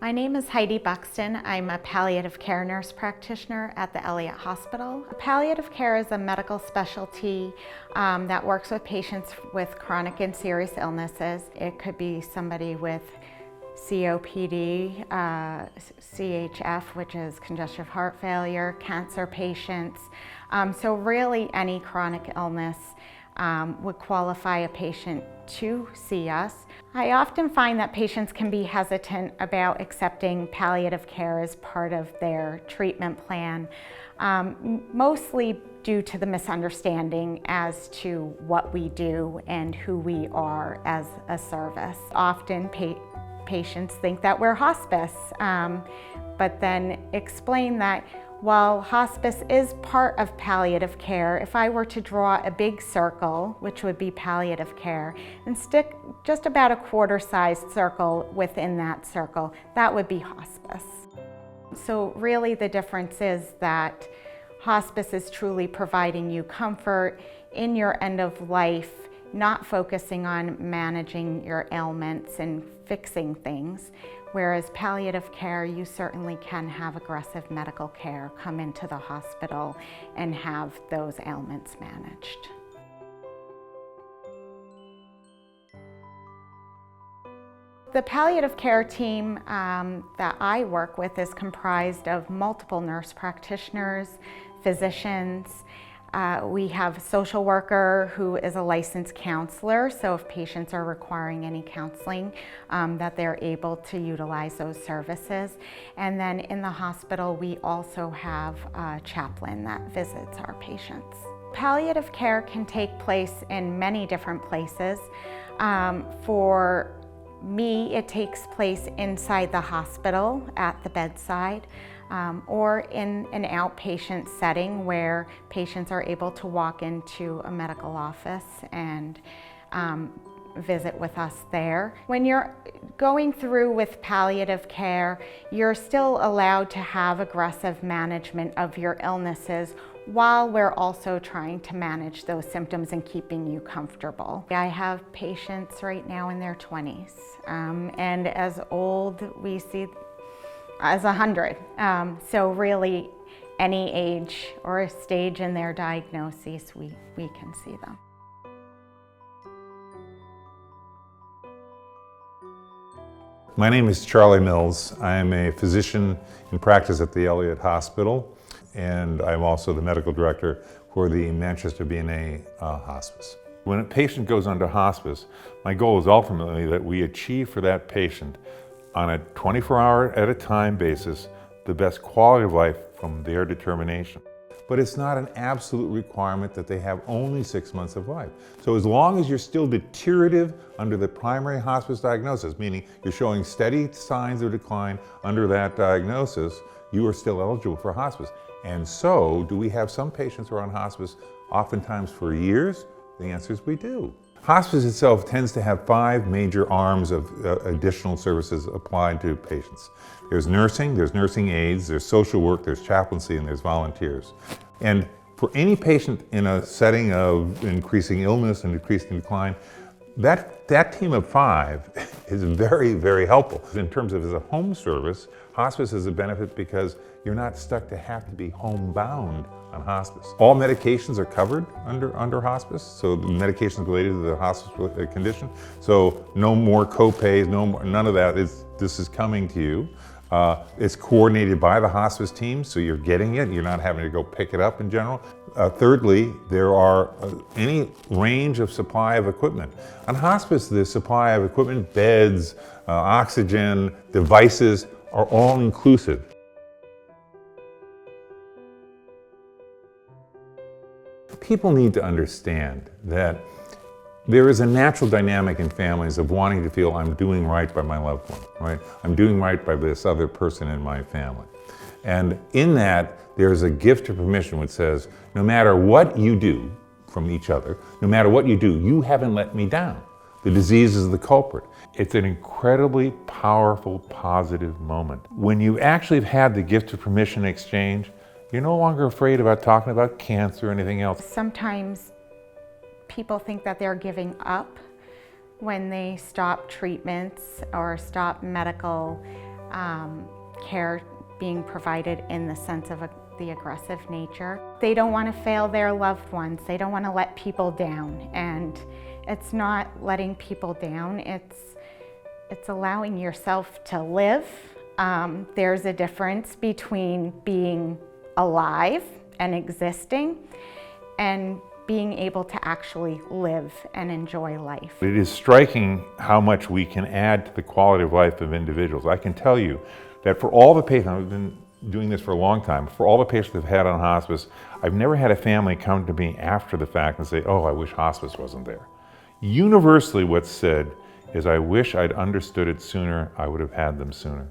My name is Heidi Buxton. I'm a palliative care nurse practitioner at the Elliott Hospital. Palliative care is a medical specialty that works with patients with chronic and serious illnesses. It could be somebody with COPD, CHF, which is congestive heart failure, cancer patients. So really any chronic illness would qualify a patient to see us. I often find that patients can be hesitant about accepting palliative care as part of their treatment plan, mostly due to the misunderstanding as to what we do and who we are as a service. Often patients think that we're hospice, but then explain that while hospice is part of palliative care, if I were to draw a big circle, which would be palliative care, and stick just about a quarter-sized circle within that circle, that would be hospice. So really the difference is that hospice is truly providing you comfort in your end of life, not focusing on managing your ailments and fixing things. Whereas palliative care, you certainly can have aggressive medical care, come into the hospital and have those ailments managed. The palliative care team that I work with is comprised of multiple nurse practitioners, physicians. We have a social worker who is a licensed counselor, so if patients are requiring any counseling, that they're able to utilize those services. And then in the hospital, we also have a chaplain that visits our patients. Palliative care can take place in many different places. For me, it takes place inside the hospital at the bedside. Or in an outpatient setting where patients are able to walk into a medical office and visit with us there. When you're going through with palliative care, you're still allowed to have aggressive management of your illnesses while we're also trying to manage those symptoms and keeping you comfortable. I have patients right now in their 20s, and as old we see as 100. So really any age or stage in their diagnosis, we can see them. My name is Charlie Mills. I'm a physician in practice at the Elliott Hospital, and I'm also the medical director for the Manchester VNA Hospice. When a patient goes under hospice, my goal is ultimately that we achieve for that patient on a 24-hour at a time basis, the best quality of life from their determination. But it's not an absolute requirement that they have only 6 months of life. So as long as you're still deteriorative under the primary hospice diagnosis, meaning you're showing steady signs of decline under that diagnosis, you are still eligible for hospice. And so, do we have some patients who are on hospice oftentimes for years? The answer is we do. Hospice itself tends to have 5 major arms of additional services applied to patients. There's nursing aides, there's social work, there's chaplaincy, and there's volunteers. And for any patient in a setting of increasing illness and decreasing decline, that team of 5 is very, very helpful. In terms of as a home service, hospice is a benefit because you're not stuck to have to be homebound on hospice. All medications are covered under hospice, so the medications related to the hospice condition. So no more co-pays, none of that. This is coming to you. It's coordinated by the hospice team, so you're getting it. You're not having to go pick it up in general. Thirdly, there are any range of supply of equipment. On hospice, the supply of equipment, beds, oxygen, devices are all inclusive. People need to understand that there is a natural dynamic in families of wanting to feel I'm doing right by my loved one, right? I'm doing right by this other person in my family. And in that, there's a gift of permission which says, no matter what you do from each other, no matter what you do, you haven't let me down. The disease is the culprit. It's an incredibly powerful, positive moment. When you actually have had the gift of permission exchange, you're no longer afraid about talking about cancer or anything else. Sometimes people think that they're giving up when they stop treatments or stop medical care being provided in the sense of the aggressive nature. They don't want to fail their loved ones. They don't want to let people down. And it's not letting people down, it's allowing yourself to live. There's a difference between being alive and existing and being able to actually live and enjoy life. It is striking how much we can add to the quality of life of individuals. I can tell you that for all the patients, I've been doing this for a long time, for all the patients I've had on hospice, I've never had a family come to me after the fact and say, oh, I wish hospice wasn't there. Universally what's said is, I wish I'd understood it sooner, I would have had them sooner.